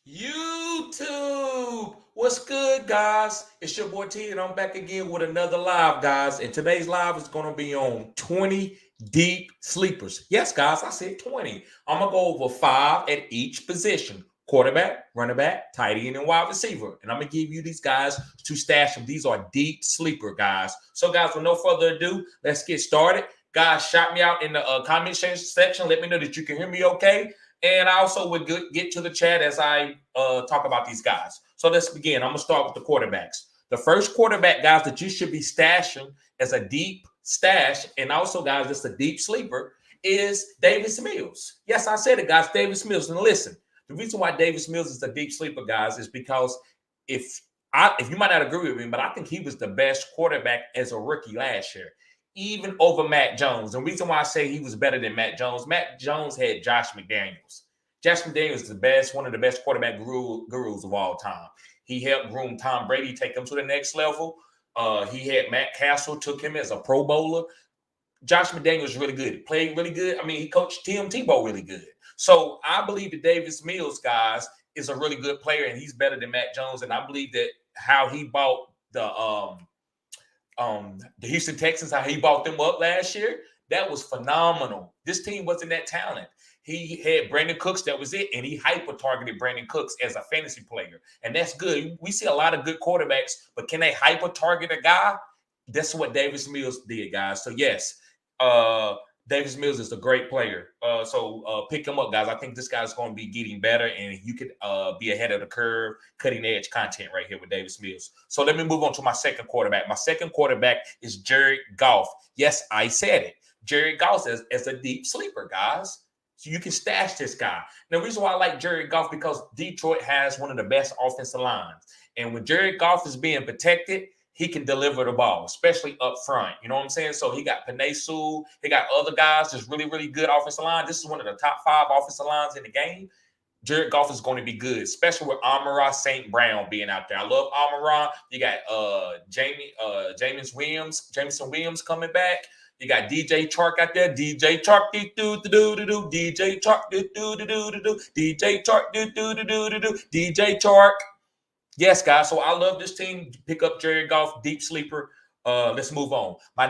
YouTube, what's good, guys? It's your boy T, and I'm back again with another live, guys. And today's live is going to be on 20 deep sleepers. Yes, guys, I said 20. I'm going to go over 5 at each position: quarterback, running back, tight end, and wide receiver. And I'm going to give you these guys to stash them. These are deep sleeper guys. So, guys, with no further ado, let's get started. Guys, shout me out in the comment section. Let me know that you can hear me okay. And I also would get to the chat as I talk about these guys. So let's begin. I'm going to start with the quarterbacks. The first quarterback, guys, that you should be stashing as a deep stash, and also, guys, that's a deep sleeper, is Davis Mills. Yes, I said it, guys, Davis Mills. And listen, the reason why Davis Mills is a deep sleeper, guys, is because if you might not agree with me, but I think he was the best quarterback as a rookie last year, even over Matt Jones. And the reason why I say he was better than Matt Jones had Josh McDaniels. Josh McDaniels is the best, one of the best quarterback gurus of all time. He helped groom Tom Brady, take him to the next level. He had Matt Castle, took him as a Pro Bowler. Josh McDaniels is really good. He played really good. I mean, he coached Tim Tebow really good. So I believe that Davis Mills, guys, is a really good player, and he's better than Matt Jones. And I believe that how he bought the Houston Texans, how he bought them up last year, that was phenomenal. This team wasn't that talent. He had Brandon Cooks, that was it, and he hyper-targeted Brandon Cooks as a fantasy player, and that's good. We see a lot of good quarterbacks, but can they hyper-target a guy? That's what Davis Mills did, guys. So, yes, Davis Mills is a great player. So pick him up, guys. I think this guy's going to be getting better, and you could be ahead of the curve, cutting edge content right here with Davis Mills. So let me move on to my second quarterback. My second quarterback is Jared Goff. Yes, I said it. Jared Goff as a deep sleeper, guys. So you can stash this guy. Now, the reason why I like Jared Goff, because Detroit has one of the best offensive lines. And when Jared Goff is being protected, he can deliver the ball, especially up front. You know what I'm saying? So he got Penei Sewell. He got other guys that's really, really good offensive line. This is one of the top 5 offensive lines in the game. Jared Goff is going to be good, especially with Amon-Ra St. Brown being out there. I love Amon-Ra. You got Jameson Williams coming back. You got DJ Chark out there. DJ Chark, do-do-do-do-do. DJ Chark, do-do-do-do-do. DJ Chark, do-do-do-do-do. DJ Chark. Yes, guys. So I love this team. Pick up Jared Goff, deep sleeper. Let's move on. My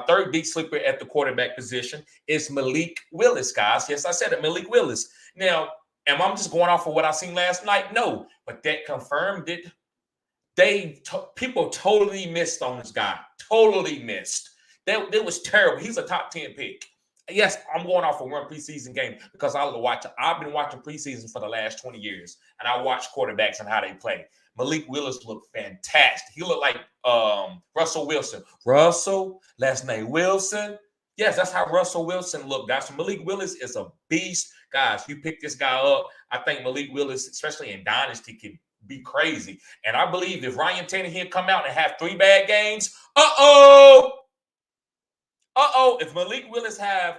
third deep sleeper at the quarterback position is Malik Willis, guys. Yes, I said it, Malik Willis. Now, am I just going off of what I seen last night? No, but that confirmed it. People totally missed on this guy. Totally missed. That was terrible. He's a top 10 pick. Yes, I'm going off of one preseason game because I've been watching preseason for the last 20 years, and I watch quarterbacks and how they play. Malik Willis looked fantastic. He looked like Russell Wilson. Russell, last name Wilson. Yes, that's how Russell Wilson looked, guys. So Malik Willis is a beast. Guys, you pick this guy up. I think Malik Willis, especially in Dynasty, can be crazy. And I believe if Ryan Tannehill come out and have 3 bad games, if Malik Willis have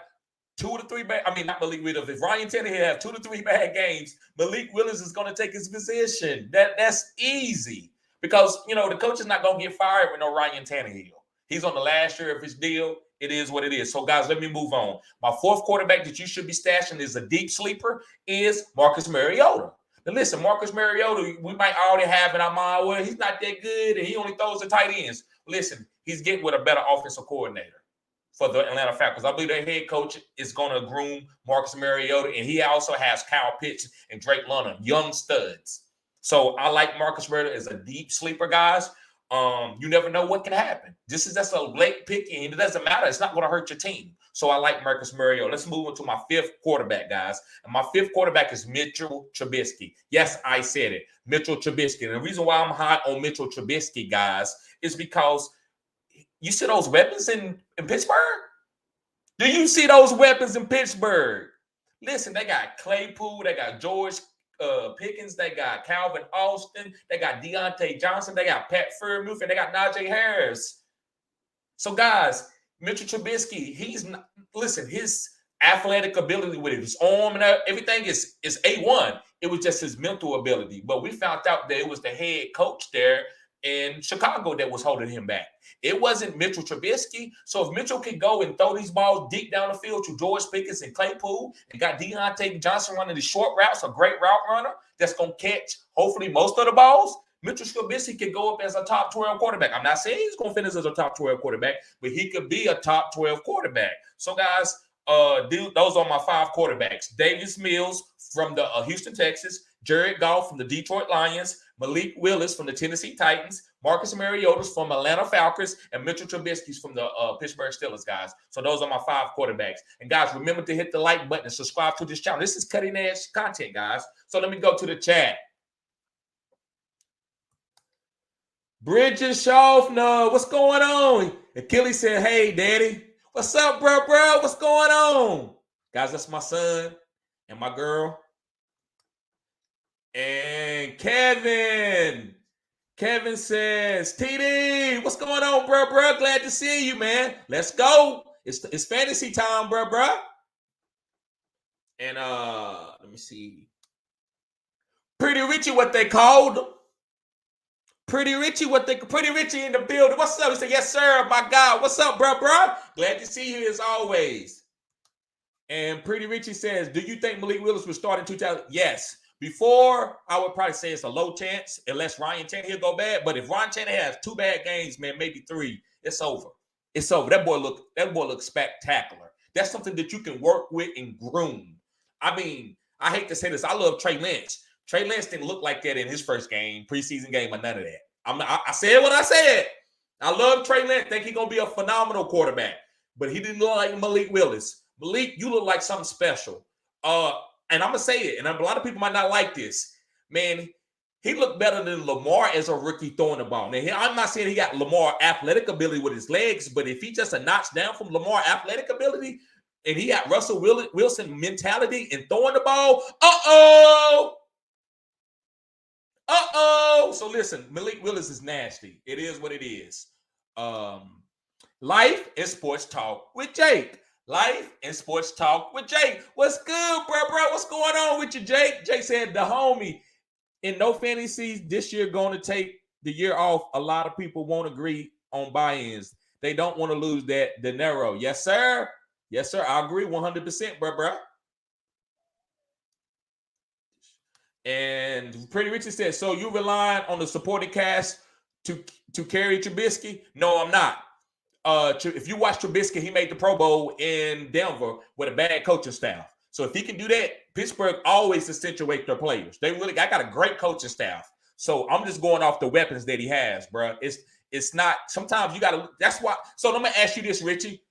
2 to 3 bad, not Malik Willis, if Ryan Tannehill have 2 to 3 bad games, Malik Willis is going to take his position. That's easy because, the coach is not going to get fired with no Ryan Tannehill. He's on the last year of his deal. It is what it is. So, guys, let me move on. My fourth quarterback that you should be stashing is a deep sleeper is Marcus Mariota. Now, listen, Marcus Mariota, we might already have in our mind, well, he's not that good and he only throws the tight ends. Listen, he's getting with a better offensive coordinator for the Atlanta Falcons. I believe their head coach is going to groom Marcus Mariota, and he also has Kyle Pitts and Drake London, young studs. So I like Marcus Mariota as a deep sleeper, guys. You never know what can happen. That's a late pick, and it doesn't matter. It's not going to hurt your team. So I like Marcus Mariota. Let's move on to my fifth quarterback, guys. And my fifth quarterback is Mitchell Trubisky. Yes, I said it. Mitchell Trubisky. And the reason why I'm high on Mitchell Trubisky, guys, is because you see those weapons in Pittsburgh? Do you see those weapons in Pittsburgh? Listen, they got Claypool, they got George Pickens, they got Calvin Austin, they got Deontay Johnson, they got Pat Freiermuth, and they got Najee Harris. So, guys, Mitchell Trubisky, his athletic ability with his arm and everything is A1. It was just his mental ability. But we found out that it was the head coach there in Chicago that was holding him back. It wasn't Mitchell Trubisky. So if Mitchell can go and throw these balls deep down the field to George Pickens and Claypool, and got Deontay Johnson running the short routes, a great route runner that's going to catch hopefully most of the balls, Mitchell Trubisky could go up as a top 12 quarterback. I'm not saying he's going to finish as a top 12 quarterback, but he could be a top 12 quarterback. So, guys, those are my 5 quarterbacks. Davis Mills from the Houston Texans, Jared Goff from the Detroit Lions, Malik Willis from the Tennessee Titans, Marcus Mariota from Atlanta Falcons, and Mitchell Trubisky from the Pittsburgh Steelers, guys. So those are my 5 quarterbacks. And, guys, remember to hit the like button and subscribe to this channel. This is cutting-edge content, guys. So let me go to the chat. Bridges Schaffner, what's going on? Achilles said, hey, Daddy. What's up, bro? What's going on? Guys, that's my son and my girl. And Kevin says, TD, what's going on, bro? Glad to see you, man. Let's go. It's fantasy time, bro. And let me see. Pretty Richie, what they called him. Pretty Richie in the building. What's up? He said, yes, sir, my God. What's up, bro? Glad to see you as always. And Pretty Richie says, do you think Malik Willis will start in 2000? Yes. Before, I would probably say it's a low chance unless Ryan Tannehill go bad. But if Ryan Tannehill has 2 bad games, man, maybe 3, it's over. It's over. That boy looks spectacular. That's something that you can work with and groom. I mean, I hate to say this. I love Trey Lynch. Trey Lynch didn't look like that in his first game, preseason game, or none of that. I said what I said. I love Trey Lynch. Think he's going to be a phenomenal quarterback. But he didn't look like Malik Willis. Malik, you look like something special. And I'm going to say it, and a lot of people might not like this. Man, he looked better than Lamar as a rookie throwing the ball. Now, I'm not saying he got Lamar athletic ability with his legs, but if he just a notch down from Lamar athletic ability, and he got Russell Wilson mentality and throwing the ball, so listen, Malik Willis is nasty. It is what it is. Life and Sports Talk with Jake. Life and Sports Talk with Jake. What's good, bro? What's going on with you, Jake? Jake said, the homie, in no fantasy this year going to take the year off. A lot of people won't agree on buy-ins. They don't want to lose that dinero. Yes, sir. Yes, sir. I agree 100%, bro. And Pretty Richard said, so you relying on the supporting cast to carry Trubisky? No, I'm not. If you watch Trubisky, he made the Pro Bowl in Denver with a bad coaching staff. So if he can do that, Pittsburgh always accentuate their players. I got a great coaching staff. So I'm just going off the weapons that he has, bro. It's not, sometimes you got to, that's why. So let me ask you this, Richie.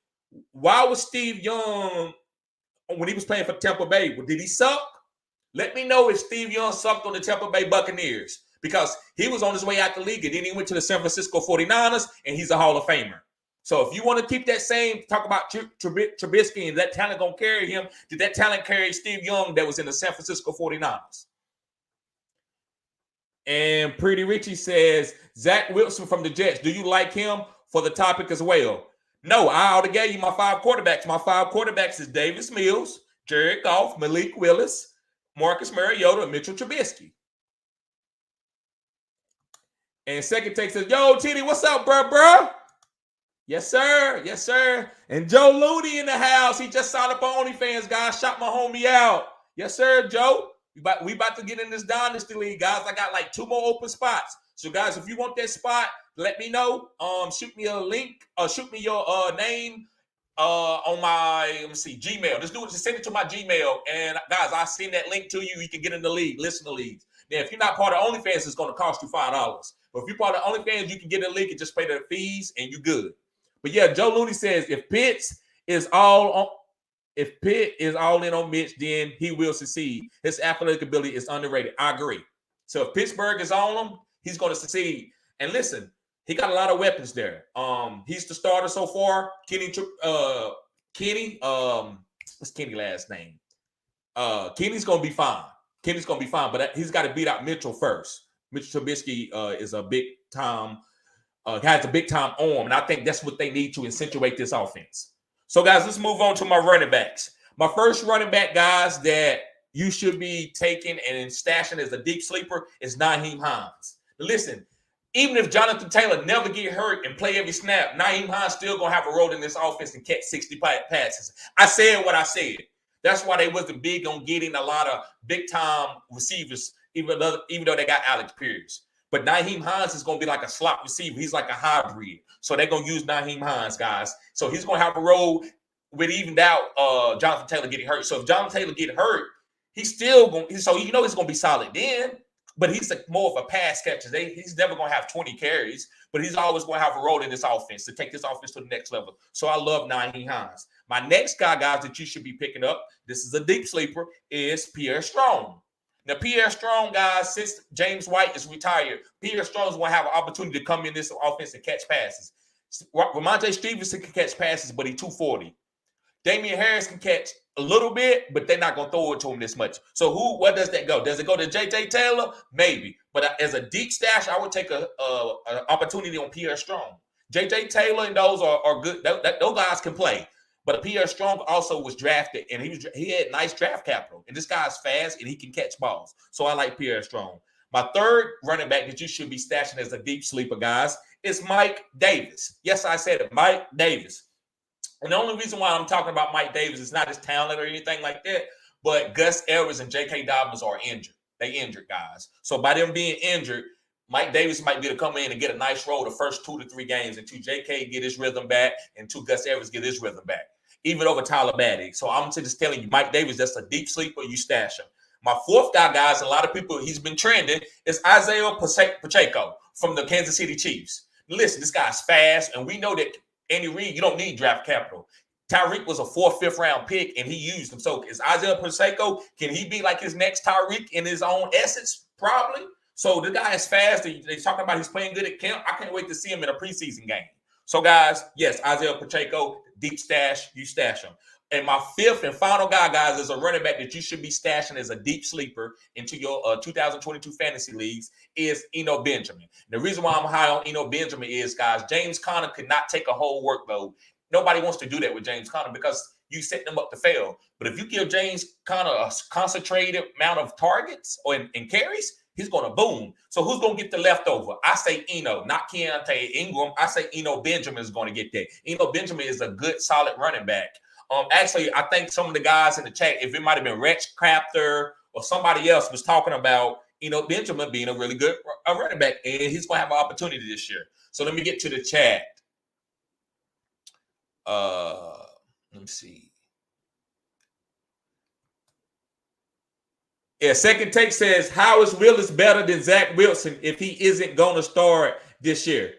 Why was Steve Young, when he was playing for Tampa Bay, did he suck? Let me know if Steve Young sucked on the Tampa Bay Buccaneers, because he was on his way out the league and then he went to the San Francisco 49ers and he's a Hall of Famer. So if you want to keep that same, talk about Trubisky and that talent going to carry him, did that talent carry Steve Young that was in the San Francisco 49ers? And Pretty Richie says, Zach Wilson from the Jets, do you like him for the topic as well? No, I already gave you my 5 quarterbacks. My 5 quarterbacks is Davis Mills, Jared Goff, Malik Willis, Marcus Mariota, and Mitchell Trubisky. And Second Take says, yo, TD, what's up, bro? Yes, sir. Yes, sir. And Joe Looney in the house. He just signed up on OnlyFans, guys. Shot my homie out. Yes, sir, Joe. We about to get in this Dynasty League, guys. I got like 2 more open spots. So, guys, if you want that spot, let me know. Shoot me a link. Shoot me your name on my, Gmail. Just send it to my Gmail. And, guys, I'll send that link to you. You can get in the league. Listen to the leagues. Now, if you're not part of OnlyFans, it's going to cost you $5. But if you're part of OnlyFans, you can get in the league and just pay the fees, and you're good. But, yeah, Joe Looney says if Pitt is all in on Mitch, then he will succeed. His athletic ability is underrated. I agree. So if Pittsburgh is on him, he's going to succeed. And listen, he got a lot of weapons there. He's the starter so far. Kenny, what's Kenny's last name? Kenny's going to be fine. But he's got to beat out Mitchell first. Mitchell Trubisky is a big time, has a big time arm, and I think that's what they need to accentuate this offense. So, guys, let's move on to my running backs. My first running back, guys, that you should be taking and stashing as a deep sleeper is Nyheim Hines. Listen, Even if Jonathan Taylor never get hurt and play every snap, Nyheim Hines still going to have a role in this offense and catch 60 passes. I said what I said. That's why they wasn't big on getting a lot of big-time receivers, even though they got Alex Pierce. But Nyheim Hines is going to be like a slot receiver. He's like a hybrid. So they're going to use Nyheim Hines, guys. So he's going to have a role with even out Jonathan Taylor getting hurt. So if Jonathan Taylor get hurt, he's still going to – so he's going to be solid then. But he's more of a pass catcher. He's never going to have 20 carries, but he's always going to have a role in this offense to take this offense to the next level. So I love Nyheim Hines. My next guy, guys, that you should be picking up, this is a deep sleeper, is Pierre Strong. Now, Pierre Strong, guys, since James White is retired, Pierre Strong is going to have an opportunity to come in this offense and catch passes. Ramondre Stevenson can catch passes, but he's 240. Damian Harris can catch a little bit, but they're not going to throw it to him this much. So where does that go? Does it go to J.J. Taylor? Maybe. But as a deep stash, I would take an opportunity on Pierre Strong. J.J. Taylor and those are good. Those guys can play. But Pierre Strong also was drafted, and he had nice draft capital. And this guy's fast, and he can catch balls. So I like Pierre Strong. My third running back that you should be stashing as a deep sleeper, guys, is Mike Davis. Yes, I said it, Mike Davis. And the only reason why I'm talking about Mike Davis is not his talent or anything like that, but Gus Edwards and J.K. Dobbins are injured. They injured, guys. So by them being injured, Mike Davis might be able to come in and get a nice role the first 2 to 3 games until J.K. get his rhythm back and until Gus Edwards get his rhythm back, even over Tyler Baddick. So I'm just telling you, Mike Davis, that's a deep sleeper. You stash him. My fourth guy, guys, a lot of people, he's been trending, is Isaiah Pacheco from the Kansas City Chiefs. Listen, this guy's fast, and we know that Andy Reid, you don't need draft capital. Tyreek was a 4th, 5th round pick, and he used him. So is Isaiah Pacheco, can he be like his next Tyreek in his own essence? Probably. So the guy is fast. They're talking about he's playing good at camp. I can't wait to see him in a preseason game. So, guys, yes, Isaiah Pacheco, deep stash, you stash him. And my fifth and final guy, guys, is a running back that you should be stashing as a deep sleeper into your 2022 fantasy leagues is Eno Benjamin. The reason why I'm high on Eno Benjamin is, guys, James Conner could not take a whole workload. Nobody wants to do that with James Conner because you set them up to fail. But if you give James Conner a concentrated amount of targets and carries, he's going to boom. So who's going to get the leftover? I say Eno, not Keontae Ingram. I say Eno Benjamin is going to get that. Eno Benjamin is a good, solid running back. Actually, I think some of the guys in the chat, if it might have been Rex Crafter or somebody else, was talking about Benjamin being a really good running back, and he's going to have an opportunity this year. So let me get to the chat. Let me see. Yeah, Second Take says, how is Willis better than Zach Wilson if he isn't going to start this year?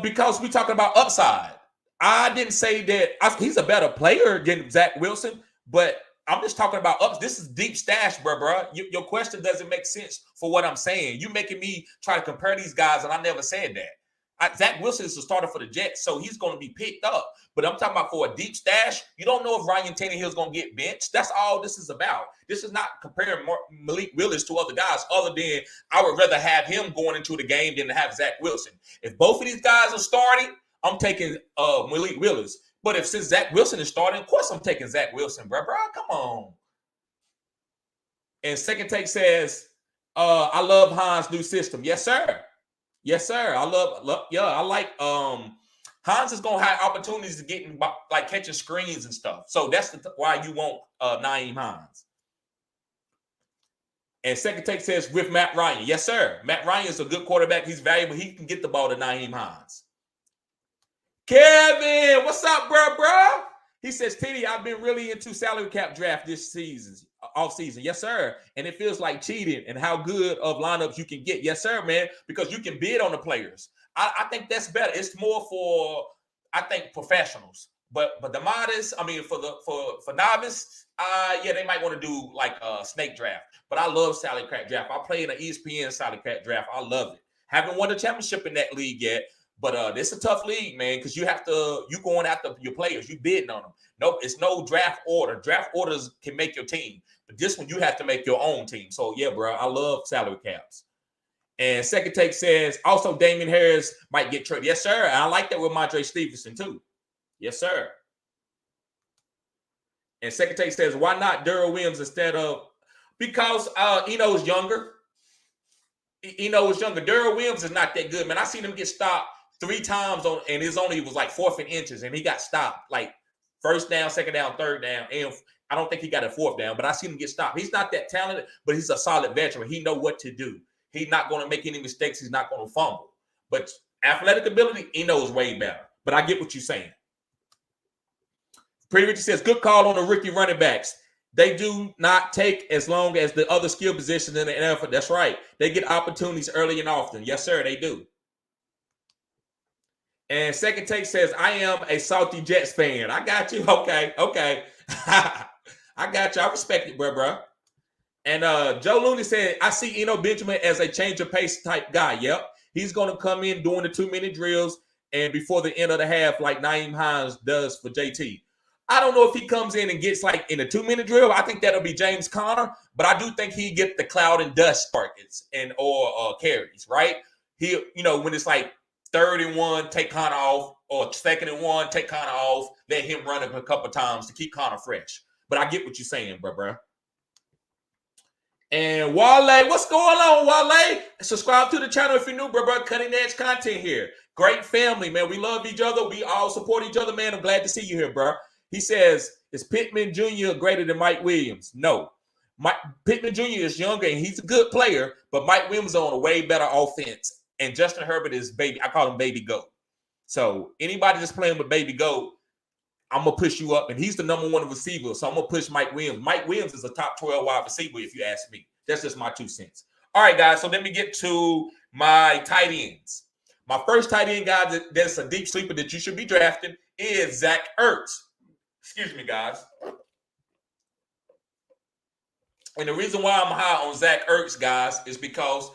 Because we're talking about upside. I didn't say that he's a better player than Zach Wilson, but I'm just talking about this is deep stash, bro. Your question doesn't make sense for what I'm saying. You're making me try to compare these guys, and I never said that. Zach Wilson is the starter for the Jets, so he's going to be picked up. But I'm talking about for a deep stash, you don't know if Ryan Tannehill is going to get benched. That's all this is about. This is not comparing Malik Willis to other guys, other than I would rather have him going into the game than to have Zach Wilson. If both of these guys are starting, I'm taking Malik Willis. But since Zach Wilson is starting, of course I'm taking Zach Wilson, bro. Come on. And Second Take says, I love Hans' new system. Yes, sir. Yes, sir. I like Hans is gonna have opportunities to get like catching screens and stuff. So that's why you want Nyheim Hines. And Second Take says with Matt Ryan. Yes, sir. Matt Ryan is a good quarterback. He's valuable. He can get the ball to Nyheim Hines. Kevin, what's up, bro? He says, TD, I've been really into salary cap draft this season, off season. Yes, sir. And it feels like cheating and how good of lineups you can get. Yes, sir, man, because you can bid on the players. I think that's better. It's more for, I think, professionals. But the modest, for novice, they might want to do like a snake draft. But I love salary cap draft. I play in an ESPN salary cap draft. I love it. Haven't won the championship in that league yet. But it's a tough league, man, because you going after your players. You bidding on them. Nope, it's no draft order. Draft orders can make your team. But this one, you have to make your own team. So, yeah, bro, I love salary caps. And Second Take says, also, Damian Harris might get traded. Yes, sir. I like that with Ramondre Stevenson, too. Yes, sir. And Second Take says, why not Darrell Williams instead of – because Eno's younger. It's younger. Darrell Williams is not that good, man. I seen him get stopped 3 times and it was like 4th and inches, and he got stopped like first down, second down, third down, and I don't think he got a 4th down, but I seen him get stopped. He's not that talented, but he's a solid veteran. He know what to do. He's not going to make any mistakes. He's not going to fumble. But athletic ability, he knows way better. But I get what you're saying. Pretty Richard says, good call on the rookie running backs. They do not take as long as the other skill positions in the NFL. That's right. They get opportunities early and often. Yes, sir, they do. And Second Take says, I am a salty Jets fan. I got you. Okay. I got you. I respect it, bro. And Joe Looney said, I see Eno Benjamin as a change of pace type guy. Yep. He's going to come in doing the 2-minute drills and before the end of the half like Naeem Hines does for JT. I don't know if he comes in and gets like in a 2-minute drill. I think that'll be James Conner, but I do think he get the cloud and dust targets or carries, right? He, when it's like 3rd and 1, take Conner off, or 2nd and 1, take Conner off, let him run it a couple times to keep Conner fresh. But I get what you're saying, bro. And Wale, what's going on, Wale? Subscribe to the channel if you're new, bro. Cutting edge content here. Great family, man. We love each other. We all support each other, man. I'm glad to see you here, bro. He says, is Pittman Jr. greater than Mike Williams? No. Pittman Jr. is younger, and he's a good player, but Mike Williams is on a way better offense. And Justin Herbert is baby. I call him Baby Goat. So anybody that's playing with Baby Goat, I'm going to push you up. And he's the number 1 receiver, so I'm going to push Mike Williams. Mike Williams is a top 12 wide receiver, if you ask me. That's just my 2 cents. All right, guys, so let me get to my tight ends. My first tight end, guys, that's a deep sleeper that you should be drafting is Zach Ertz. Excuse me, guys. And the reason why I'm high on Zach Ertz, guys, is because,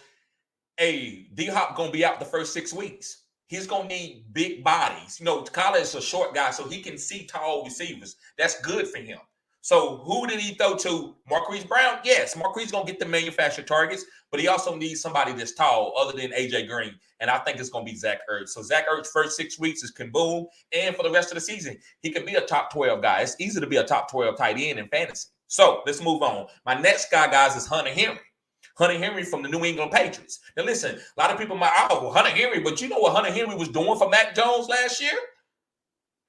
D-Hop going to be out the first 6 weeks. He's going to need big bodies. Kyler is a short guy, so he can see tall receivers. That's good for him. So who did he throw to? Marquise Brown? Yes, Marquise going to get the manufactured targets, but he also needs somebody that's tall other than A.J. Green, and I think it's going to be Zach Ertz. So Zach Ertz first 6 weeks is boom, and for the rest of the season, he could be a top 12 guy. It's easy to be a top 12 tight end in fantasy. So let's move on. My next guy, guys, is Hunter Henry. Hunter Henry from the New England Patriots. Now, listen, a lot of people might, Hunter Henry, but you know what Hunter Henry was doing for Mac Jones last year?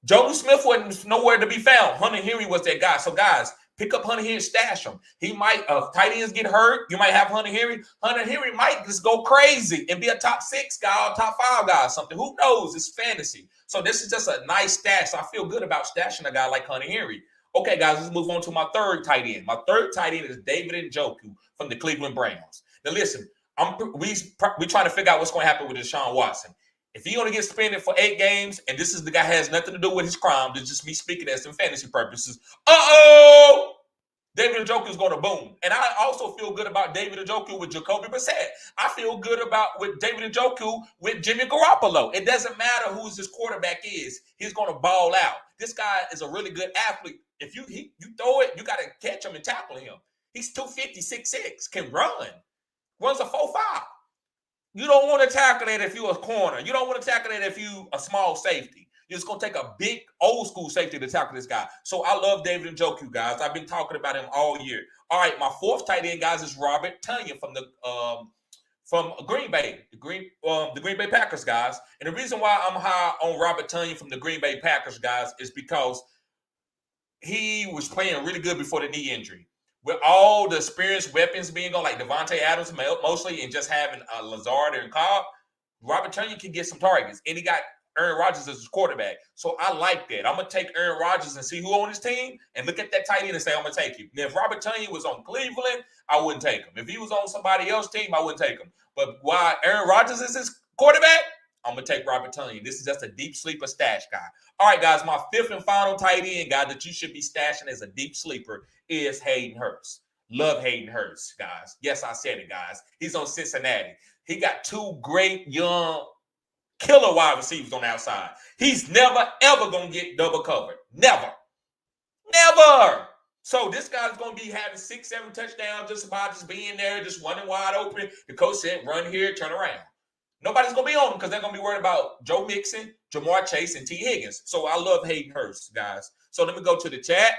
Joe Smith wasn't nowhere to be found. Hunter Henry was that guy. So, guys, pick up Hunter Henry, stash him. He might, tight ends get hurt. You might have Hunter Henry. Hunter Henry might just go crazy and be a top 6 guy or top 5 guy or something. Who knows? It's fantasy. So, this is just a nice stash. I feel good about stashing a guy like Hunter Henry. Okay, guys, let's move on to my third tight end. My third tight end is David Njoku from the Cleveland Browns. Now, listen, we trying to figure out what's going to happen with Deshaun Watson. If he only gets suspended for 8 games, and this is the guy has nothing to do with his crime, it's just me speaking as in fantasy purposes. David Njoku is going to boom. And I also feel good about David Njoku with Jacoby Brissett. I feel good about with David Njoku with Jimmy Garoppolo. It doesn't matter who his quarterback is. He's going to ball out. This guy is a really good athlete. If you throw it, you got to catch him and tackle him. He's 250, 6'6", can run. Runs a 4.5. You don't want to tackle that if you're a corner. You don't want to tackle that if you a small safety. You're just going to take a big old school safety to tackle this guy. So I love David Njoku, guys. I've been talking about him all year. All right, my fourth tight end, guys, is Robert Tonyan from Green Bay, the Green Bay Packers, guys. And the reason why I'm high on Robert Tonyan from the Green Bay Packers, guys, is because he was playing really good before the knee injury. With all the experienced weapons being on, like Devontae Adams mostly, and just having Lazard and Cobb, Robert Tonyan can get some targets. And he got Aaron Rodgers as his quarterback. So I like that. I'm going to take Aaron Rodgers and see who on his team and look at that tight end and say, I'm going to take him. Now, if Robert Tonyan was on Cleveland, I wouldn't take him. If he was on somebody else's team, I wouldn't take him. But while Aaron Rodgers is his quarterback, I'm going to take Robert Tonyan. This is just a deep sleeper stash guy. All right, guys, my fifth and final tight end guy that you should be stashing as a deep sleeper is Hayden Hurst. Love Hayden Hurst, guys. Yes, I said it, guys. He's on Cincinnati. He got 2 great young killer wide receivers on the outside. He's never, ever going to get double covered. Never. Never. So this guy's going to be having 6, 7 touchdowns just being there, just running wide open. The coach said, run here, turn around. Nobody's going to be on him because they're going to be worried about Joe Mixon, Jamar Chase, and T. Higgins. So I love Hayden Hurst, guys. So let me go to the chat.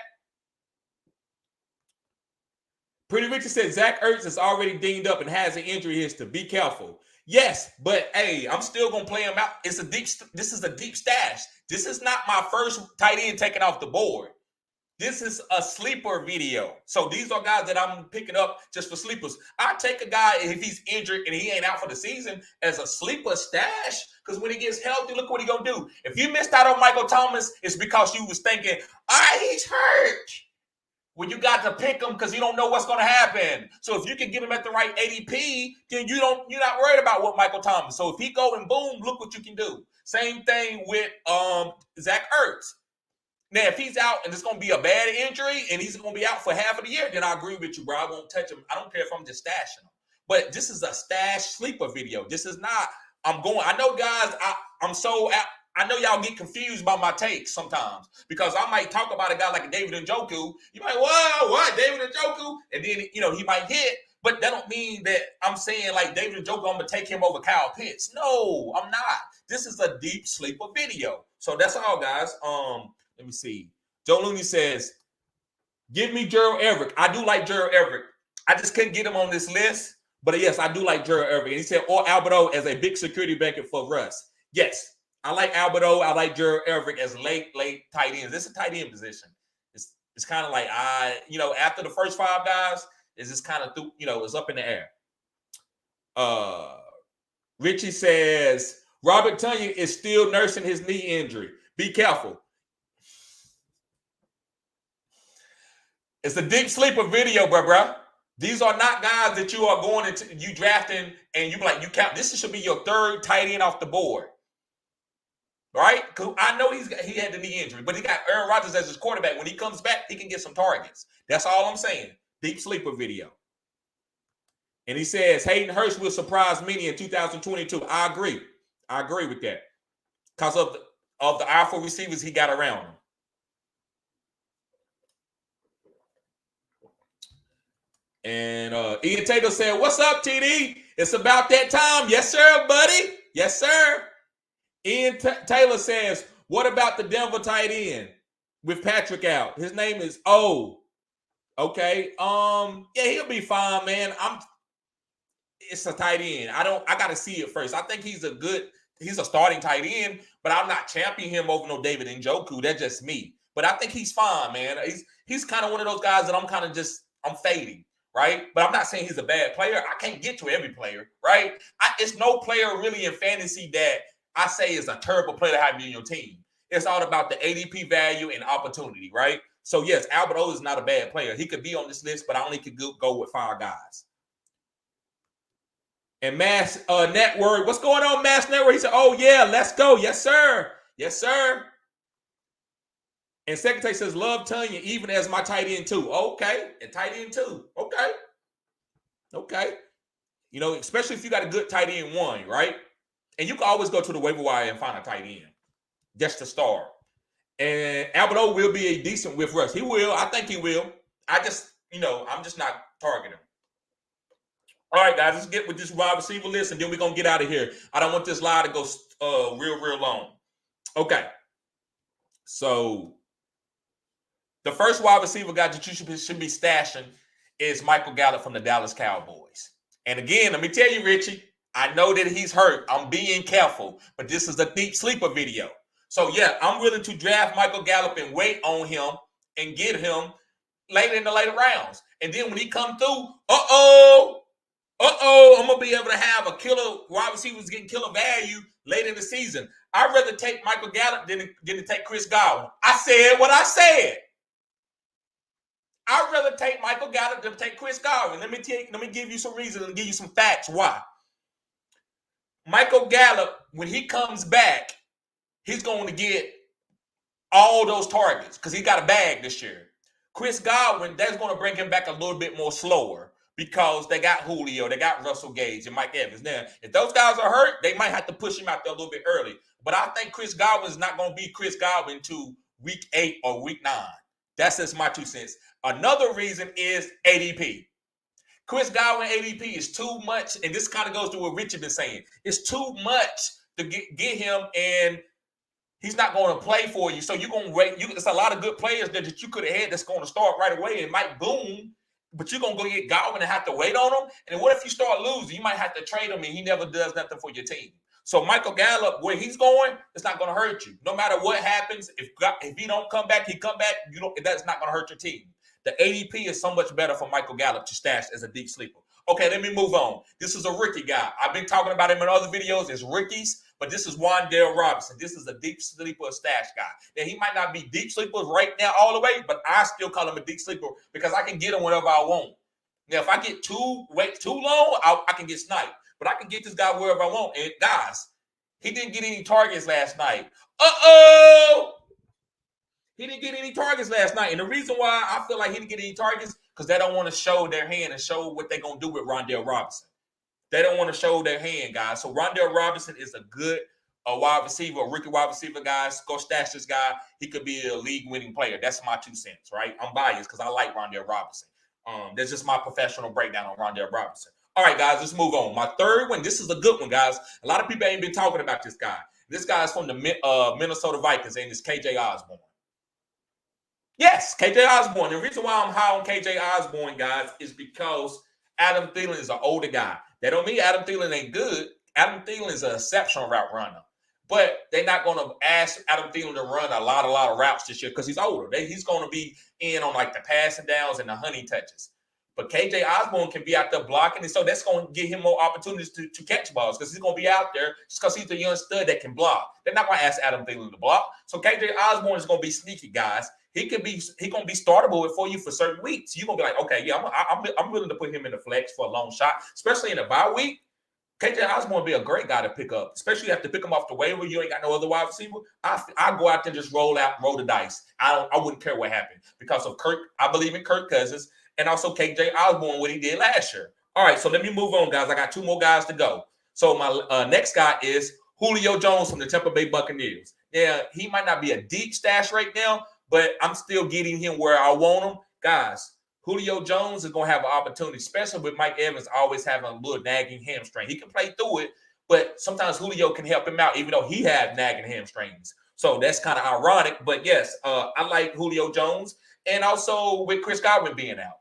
Pretty Richard said Zach Ertz is already dinged up and has an injury history. Be careful. Yes, but hey, I'm still gonna play him out. This is a deep stash. This is not my first tight end taken off the board. This is a sleeper video. So these are guys that I'm picking up just for sleepers. I take a guy if he's injured and he ain't out for the season as a sleeper stash, because when he gets healthy, look what he gonna do. If you missed out on Michael Thomas, it's because you was thinking, he's hurt. Well, you got to pick him because you don't know what's going to happen. So if you can get him at the right ADP, then you're not worried about what Michael Thomas. So if he go and boom, look what you can do. Same thing with Zach Ertz. Now, if he's out and it's going to be a bad injury and he's going to be out for half of the year, then I agree with you, bro. I won't touch him. I don't care if I'm just stashing him. But this is a stash sleeper video. This is not. I know, guys. I know y'all get confused by my takes sometimes because I might talk about a guy like a David Njoku. You might, what? David Njoku? And then, he might hit. But that don't mean that I'm saying like David Njoku, I'm going to take him over Kyle Pitts. No, I'm not. This is a deep sleeper video. So that's all, guys. Let me see. Joe Looney says, give me Gerald Everett. I do like Gerald Everett. I just couldn't get him on this list. But yes, I do like Gerald Everett. And he said, or Alberto as a big security blanket for Russ. Yes. I like Alberto. I like Gerald Everett as late tight ends. This is a tight end position. It's kind of like after the first five guys, it's just kind of it's up in the air. Richie says Robert Tonyan is still nursing his knee injury. Be careful. It's a deep sleeper video, bro. These are not guys that you are going into you drafting and you like you count. This should be your third tight end off the board. Right? Because I know he had the knee injury, but he got Aaron Rodgers as his quarterback. When he comes back, he can get some targets. That's all I'm saying. Deep sleeper video. And he says Hayden Hurst will surprise many in 2022. I agree with that. Because of the alpha receivers he got around him. And Ian Taylor said, what's up, TD? It's about that time. Yes, sir, buddy. Yes, sir. Ian Taylor says, what about the Denver tight end with Patrick out? His name is O. Okay. Yeah, he'll be fine, man. It's a tight end. I gotta see it first. I think he's a starting tight end, but I'm not championing him over no David Njoku. That's just me. But I think he's fine, man. He's kind of one of those guys that I'm fading. Right? But I'm not saying he's a bad player. I can't get to every player, right? It's no player really in fantasy that I say is a terrible player to have you in your team. It's all about the ADP value and opportunity, right? So, yes, Albert O is not a bad player. He could be on this list, but I only could go with 5 guys. And Mass Network, what's going on, Mass Network? He said, oh, yeah, let's go. Yes, sir. Yes, sir. And Secretary says, love Tonyan even as my tight end too. Okay. And tight end too. Okay. Especially if you got a good tight end 1, right? And you can always go to the waiver wire and find a tight end. Just to start. And Albert O will be a decent with Russ. He will. I think he will. I'm just not targeting. All right, guys, let's get with this wide receiver list, and then we're going to get out of here. I don't want this live to go real long. Okay. So the first wide receiver guy that you should be stashing is Michael Gallup from the Dallas Cowboys. And again, let me tell you, Richie, I know that he's hurt. I'm being careful, but this is a deep sleeper video. So, yeah, I'm willing to draft Michael Gallup and wait on him and get him later in the later rounds. And then when he come through, I'm going to be able to have a killer wide receiver who's getting killer value late in the season. I'd rather take Michael Gallup than to take Chris Godwin. I said what I said. I'd rather take Michael Gallup than take Chris Godwin. Let me give you some reasons and give you some facts why. Michael Gallup, when he comes back, he's going to get all those targets because he got a bag this year. Chris Godwin, that's going to bring him back a little bit more slower because they got Julio, they got Russell Gage and Mike Evans. Now, if those guys are hurt, they might have to push him out there a little bit early. But I think Chris Godwin is not going to be Chris Godwin to week 8 or week 9. That's just my 2 cents. Another reason is ADP. Chris Godwin ADP is too much, and this kind of goes to what Richard been saying. It's too much to get him, and he's not going to play for you. So you're going to wait. It's a lot of good players that you could have had that's going to start right away and might boom. but you're going to go get Godwin and have to wait on him. And what if you start losing? You might have to trade him and he never does nothing for your team. So Michael Gallup, where he's going, it's not going to hurt you. No matter what happens, if he don't come back, that's not going to hurt your team. The ADP is so much better for Michael Gallup to stash as a deep sleeper. Okay, let me move on. This is a rookie guy. I've been talking about him in other videos as rookies, but this is Wan'Dale Robinson. This is a deep sleeper stash guy. Now, he might not be deep sleepers right now all the way, but I still call him a deep sleeper because I can get him whenever I want. Now, if I get too long, I can get sniped. But I can get this guy wherever I want. And guys, he didn't get any targets last night. He didn't get any targets last night. And the reason why I feel like he didn't get any targets, because they don't want to show their hand and show what they're going to do with Wan'Dale Robinson. They don't want to show their hand, guys. So Wan'Dale Robinson is a good wide receiver, a rookie wide receiver, guys. Go stash this guy. He could be a league-winning player. That's my 2 cents, right? I'm biased because I like Wan'Dale Robinson. That's just my professional breakdown on Wan'Dale Robinson. All right, guys, let's move on. My third one, this is a good one, guys. A lot of people ain't been talking about this guy. This guy's from the Minnesota Vikings, and it's KJ Osborne. Yes, KJ Osborne. The reason why I'm high on KJ Osborne, guys, is because Adam Thielen is an older guy. That don't mean Adam Thielen ain't good. Adam Thielen is an exceptional route runner. But they're not going to ask Adam Thielen to run a lot of routes this year because he's older. He's going to be in on like the passing downs and the honey touches. But KJ Osborne can be out there blocking, and so that's going to give him more opportunities to catch balls because he's going to be out there just because he's a young stud that can block. They're not going to ask Adam Thielen to block. So KJ Osborne is going to be sneaky, guys. He going to be startable for you for certain weeks. You're going to be like, okay, yeah, I'm willing to put him in the flex for a long shot, especially in a bye week. KJ Osborne would be a great guy to pick up, especially if you have to pick him off the waiver. You ain't got no other wide receiver. I go out there and just roll the dice. I wouldn't care what happened because of Kirk. I believe in Kirk Cousins and also KJ Osborne, what he did last year. All right, so let me move on, guys. I got 2 more guys to go. So my next guy is Julio Jones from the Tampa Bay Buccaneers. Yeah, he might not be a deep stash right now, but I'm still getting him where I want him. Guys, Julio Jones is going to have an opportunity, especially with Mike Evans always having a little nagging hamstring. He can play through it, but sometimes Julio can help him out, even though he had nagging hamstrings. So that's kind of ironic. But yes, I like Julio Jones, and also with Chris Godwin being out.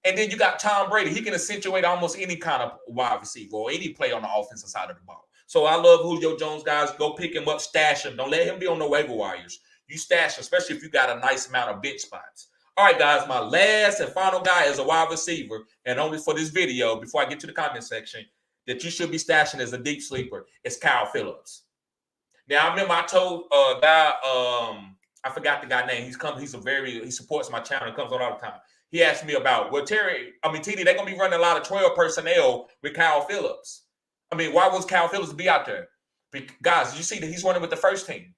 And then you got Tom Brady. He can accentuate almost any kind of wide receiver or any play on the offensive side of the ball. So I love Julio Jones, guys. Go pick him up, stash him. Don't let him be on the waiver wires. You stash him, especially if you got a nice amount of bench spots. All right, guys, my last and final guy is a wide receiver, and only for this video, before I get to the comment section, that you should be stashing as a deep sleeper is Kyle Phillips. Now, I remember I told a guy, I forgot the guy's name. He supports my channel and comes on all the time. He asked me about, TD, they're going to be running a lot of 12 personnel with Kyle Phillips. Why was Kyle Phillips be out there? Guys, you see that he's running with the first team.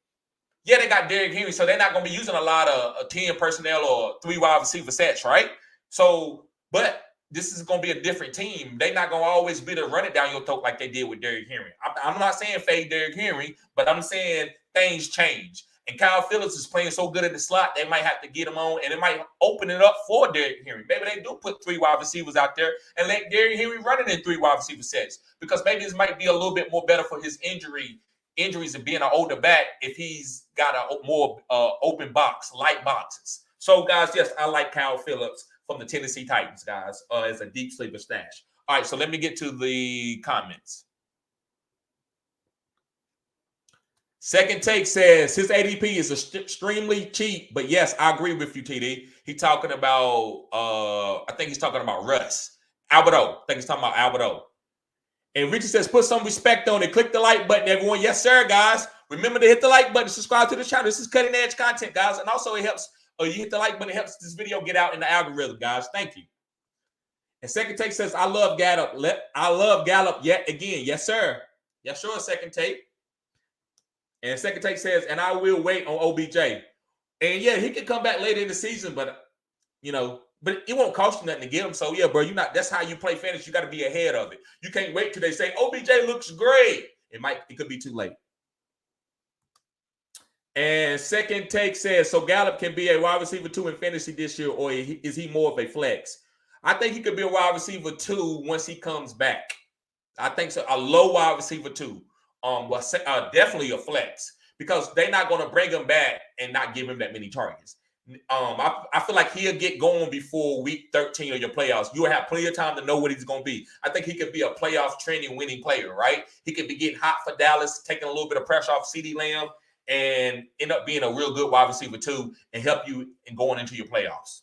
Yeah, they got Derrick Henry, so they're not going to be using a lot of 10 personnel or 3 wide receiver sets, right? So, but this is going to be a different team. They're not going to always be to run it down your throat like they did with Derrick Henry. I'm not saying fade Derrick Henry, but I'm saying things change. And Kyle Phillips is playing so good at the slot, they might have to get him on, and it might open it up for Derrick Henry. Maybe they do put 3 wide receivers out there and let Derrick Henry run it in 3 wide receiver sets because maybe this might be a little bit more better for his injuries and being an older back if he's got a more open box, light boxes. So, guys, yes, I like Kyle Phillips from the Tennessee Titans, guys, as a deep sleeper stash. All right, so let me get to the comments. Second Take says his ADP is extremely cheap, but yes, I agree with you, TD. He's talking about, I think he's talking about Russ. Albert O. I think he's talking about Albert O. And Richard says, put some respect on it. Click the like button, everyone. Yes, sir, guys. Remember to hit the like button. Subscribe to the channel. This is cutting edge content, guys. And also it helps, you hit the like button. It helps this video get out in the algorithm, guys. Thank you. And Second Take says, I love Gallup. I love Gallup yet again. Yes, sir. Yes, sure, Second Take. And Second Take says, and I will wait on OBJ. And yeah, he could come back later in the season, but but it won't cost you nothing to get him. So yeah, bro, that's how you play fantasy. You got to be ahead of it. You can't wait till they say OBJ looks great. It could be too late. And Second Take says, so Gallup can be a wide receiver 2 in fantasy this year, or is he more of a flex? I think he could be a wide receiver 2 once he comes back. I think so. A low wide receiver 2. Definitely a flex because they're not going to bring him back and not give him that many targets. I feel like he'll get going before week 13 of your playoffs. You'll have plenty of time to know what he's going to be. I think he could be a playoff training winning player, right? He could be getting hot for Dallas, taking a little bit of pressure off CeeDee Lamb, and end up being a real good wide receiver too, and help you in going into your playoffs.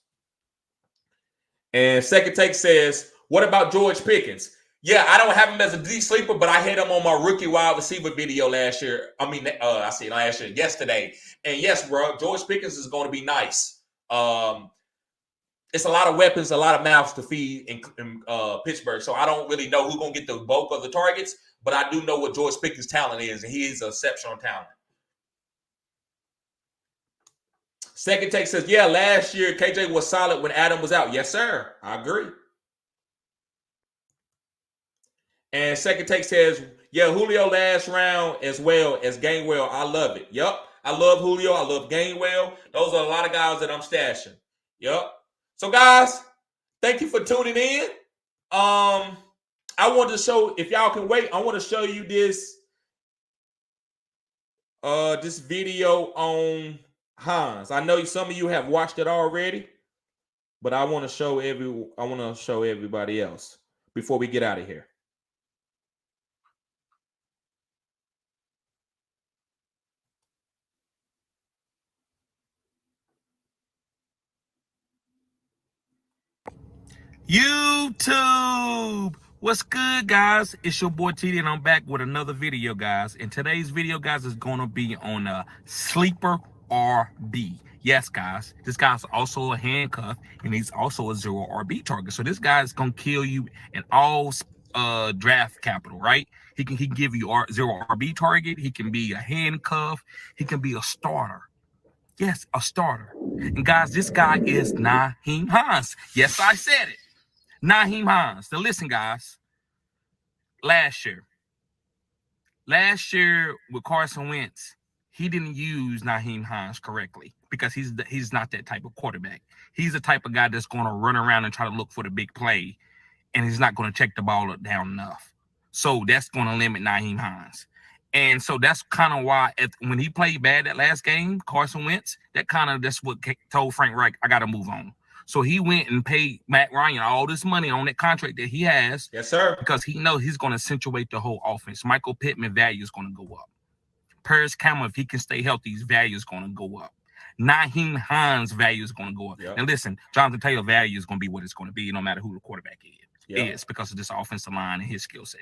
And Second Take says, what about George Pickens? Yeah, I don't have him as a deep sleeper, but I had him on my rookie wide receiver video last year. I said last year, yesterday. And yes, bro, George Pickens is going to be nice. It's a lot of weapons, a lot of mouths to feed in Pittsburgh. So I don't really know who's going to get the bulk of the targets, but I do know what George Pickens' talent is, and he is an exceptional talent. Second Take says, yeah, last year KJ was solid when Adam was out. Yes, sir. I agree. And Second Take says, yeah, Julio last round as well as Gainwell. I love it. Yup. I love Julio. I love Gainwell. Those are a lot of guys that I'm stashing. Yup. So, guys, thank you for tuning in. I wanted to show, if y'all can wait, I want to show you this this video on Hans. I know some of you have watched it already, but I want to show everybody else before we get out of here. YouTube, what's good, guys? It's your boy TD, and I'm back with another video, guys. And today's video, guys, is going to be on a sleeper RB. Yes, guys, this guy's also a handcuff, and he's also a 0 RB target. So this guy's gonna kill you in all draft capital, right? He can give you 0 RB target. He can be a handcuff. He can be a starter. Yes, a starter. And guys, this guy is Nyheim Hines. Yes, I said it. Nyheim Hines. Now listen, guys. Last year with Carson Wentz, he didn't use Nyheim Hines correctly because he's not that type of quarterback. He's the type of guy that's going to run around and try to look for the big play, and he's not going to check the ball down enough. So that's going to limit Nyheim Hines. And so that's kind of why when he played bad that last game, Carson Wentz, that's what told Frank Reich, I got to move on. So he went and paid Matt Ryan all this money on that contract that he has. Yes, sir. Because he knows he's going to accentuate the whole offense. Michael Pittman value is going to go up. Paris Campbell, if he can stay healthy, his value is going to go up. Nyheim Hines' value is going to go up. Yep. And listen, Jonathan Taylor value is going to be what it's going to be no matter who the quarterback is because of this offensive line and his skill set.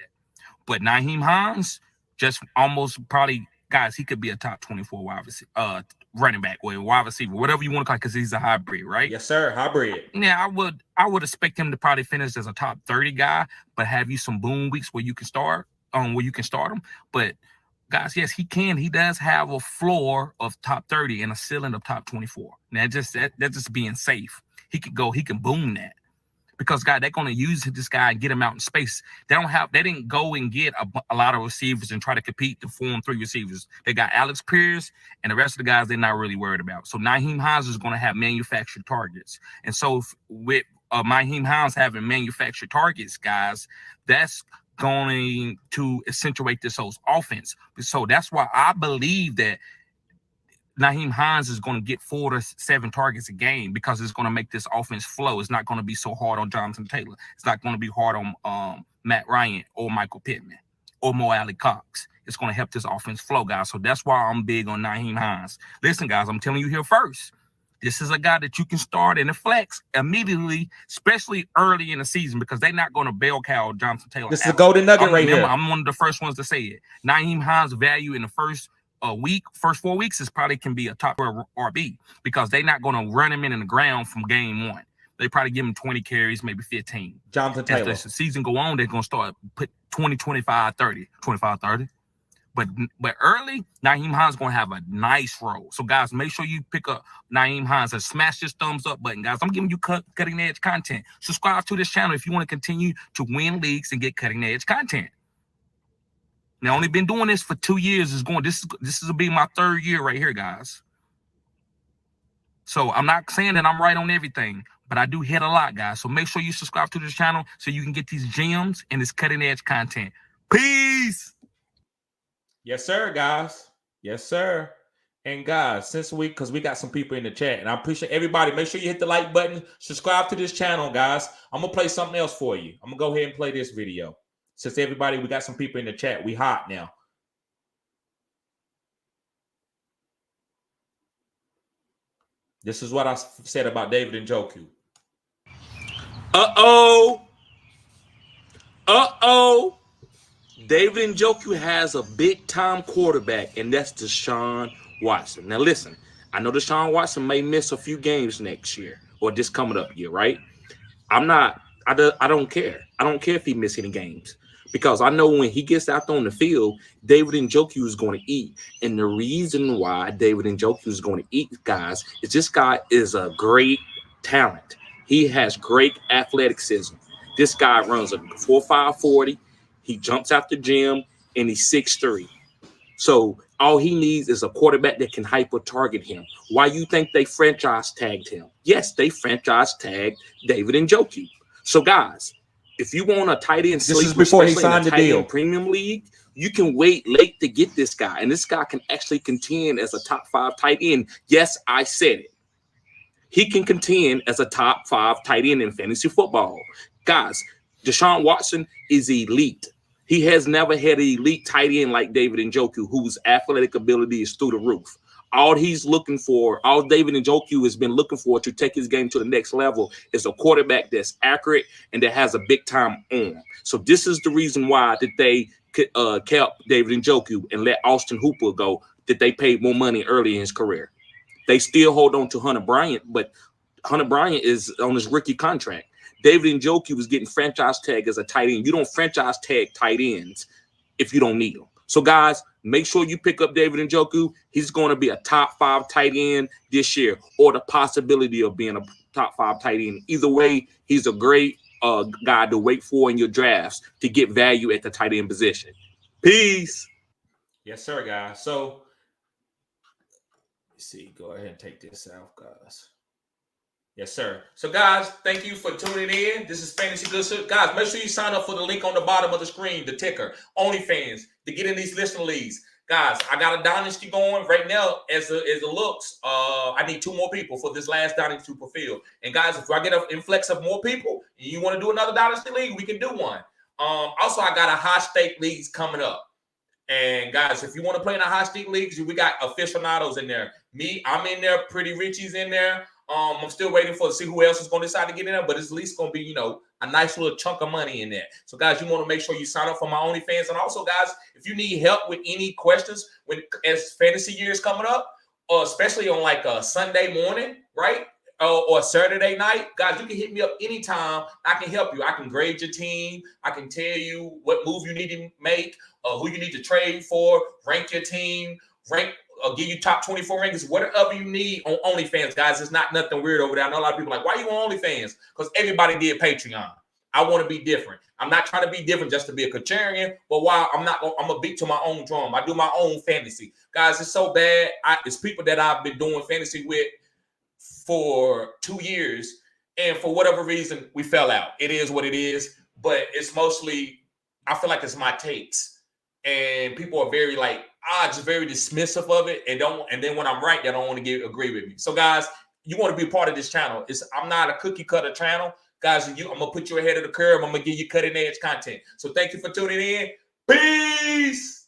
But Nyheim Hines, just almost probably, guys, he could be a top 24 wide receiver, running back or wide receiver, whatever you want to call it, because he's a hybrid, right? Yes, sir. Hybrid. Yeah, I would expect him to probably finish as a top 30 guy, but have you some boom weeks where you can start him. But guys, yes, he can. He does have a floor of top 30 and a ceiling of top 24. Now, that's just being safe. He can boom that. Because, God, they're going to use this guy and get him out in space. They didn't go and get a lot of receivers and try to compete to form 3 receivers. They got Alex Pierce and the rest of the guys they're not really worried about. So Nyheim Hines is going to have manufactured targets. And so with Nyheim Hines having manufactured targets, guys, that's going to accentuate this whole offense. So that's why I believe that Nyheim Hines is going to get 4 to 7 targets a game because it's going to make this offense flow. It's not going to be so hard on Jonathan Taylor. It's not going to be hard on Matt Ryan or Michael Pittman or Mo Alley Cox. It's going to help this offense flow, guys. So that's why I'm big on Nyheim Hines. Listen, guys, I'm telling you here first. This is a guy that you can start in the flex immediately, especially early in the season, because they're not going to bell cow Jonathan Taylor. This is a golden nugget right here. I'm one of the first ones to say it. Nyheim Hines' value in the first 4 weeks is probably can be a top RB because they're not going to run him in the ground from game 1. They probably give him 20 carries, maybe 15. Jonathan Taylor. As the season go on, they're going to start put 20, 25, 30. But early, Nyheim Hines is going to have a nice role. So, guys, make sure you pick up Nyheim Hines and smash this thumbs up button, guys. I'm giving you cutting-edge content. Subscribe to this channel if you want to continue to win leagues and get cutting-edge content. Now, only been doing this for 2 years. This will be my 3rd year right here, guys. So I'm not saying that I'm right on everything, but I do hit a lot, guys. So make sure you subscribe to this channel so you can get these gems and this cutting edge content. Peace. Yes, sir, guys. Yes, sir. And guys, because we got some people in the chat, and I appreciate everybody. Make sure you hit the like button, subscribe to this channel, guys. I'm gonna play something else for you. I'm gonna go ahead and play this video. Since everybody, we got some people in the chat. We hot now. This is what I said about David Njoku. David Njoku has a big-time quarterback, and that's Deshaun Watson. Now, listen, I know Deshaun Watson may miss a few games next year or this coming up year, right? I don't care. I don't care if he misses any games because I know when he gets out on the field, David Njoku is going to eat. And the reason why David Njoku is going to eat, guys, is this guy is a great talent. He has great athleticism. This guy runs a 4.5 40. He jumps out the gym, and he's 6'3". So all he needs is a quarterback that can hyper-target him. Why you think they franchise tagged him? Yes, they franchise tagged David Njoku. So, guys, if you want a tight end sleeper, this is before he signed the deal, premium league, you can wait late to get this guy. And this guy can actually contend as a top 5 tight end. Yes, I said it. He can contend as a top 5 tight end in fantasy football. Guys, Deshaun Watson is elite. He has never had an elite tight end like David Njoku, whose athletic ability is through the roof. All David Njoku has been looking for to take his game to the next level is a quarterback that's accurate and that has a big-time arm. So this is the reason why that they kept David Njoku and let Austin Hooper go, that they paid more money early in his career. They still hold on to Hunter Bryant, but Hunter Bryant is on his rookie contract. David Njoku was getting franchise tag as a tight end. You don't franchise tag tight ends if you don't need them. So, guys, make sure you pick up David Njoku. He's going to be a top 5 tight end this year, or the possibility of being a top 5 tight end. Either way, he's a great guy to wait for in your drafts to get value at the tight end position. Peace. Yes, sir, guys. So, let's see. Go ahead and take this out, guys. Yes, sir. So, guys, thank you for tuning in. This is Fantasy Good Shit. Guys, make sure you sign up for the link on the bottom of the screen, the ticker, OnlyFans, to get in these listener leagues. Guys, I got a dynasty going right now. As it looks, I need 2 more people for this last dynasty to fulfill. And, guys, if I get an influx of more people and you want to do another dynasty league, we can do one. Also, I got a high stake leagues coming up. And, guys, if you want to play in the high stake leagues, we got aficionados in there. I'm in there. Pretty Richie's in there. I'm still waiting to see who else is going to decide to get in there, but it's at least going to be, a nice little chunk of money in there. So, guys, you want to make sure you sign up for my OnlyFans. And also, guys, if you need help with any questions as fantasy year is coming up, or especially on like a Sunday morning, right? Or Saturday night, guys, you can hit me up anytime. I can help you. I can grade your team. I can tell you what move you need to make, who you need to trade for, rank your team, I'll give you top 24 rankings, whatever you need on OnlyFans, guys. It's not nothing weird over there. I know a lot of people are like, why are you on OnlyFans? Because everybody did Patreon. I want to be different. I'm not trying to be different just to be a contrarian, but while I'm a beat to my own drum. I do my own fantasy. Guys, it's so bad. It's people that I've been doing fantasy with for 2 years, and for whatever reason, we fell out. It is what it is, but it's mostly, I feel like it's my takes, and people are very just very dismissive of it, and then when I'm right, they don't want to agree with me. So, guys, you want to be part of this channel. I'm not a cookie cutter channel, guys. I'm gonna put you ahead of the curve. I'm gonna give you cutting edge content. So, thank you for tuning in. Peace.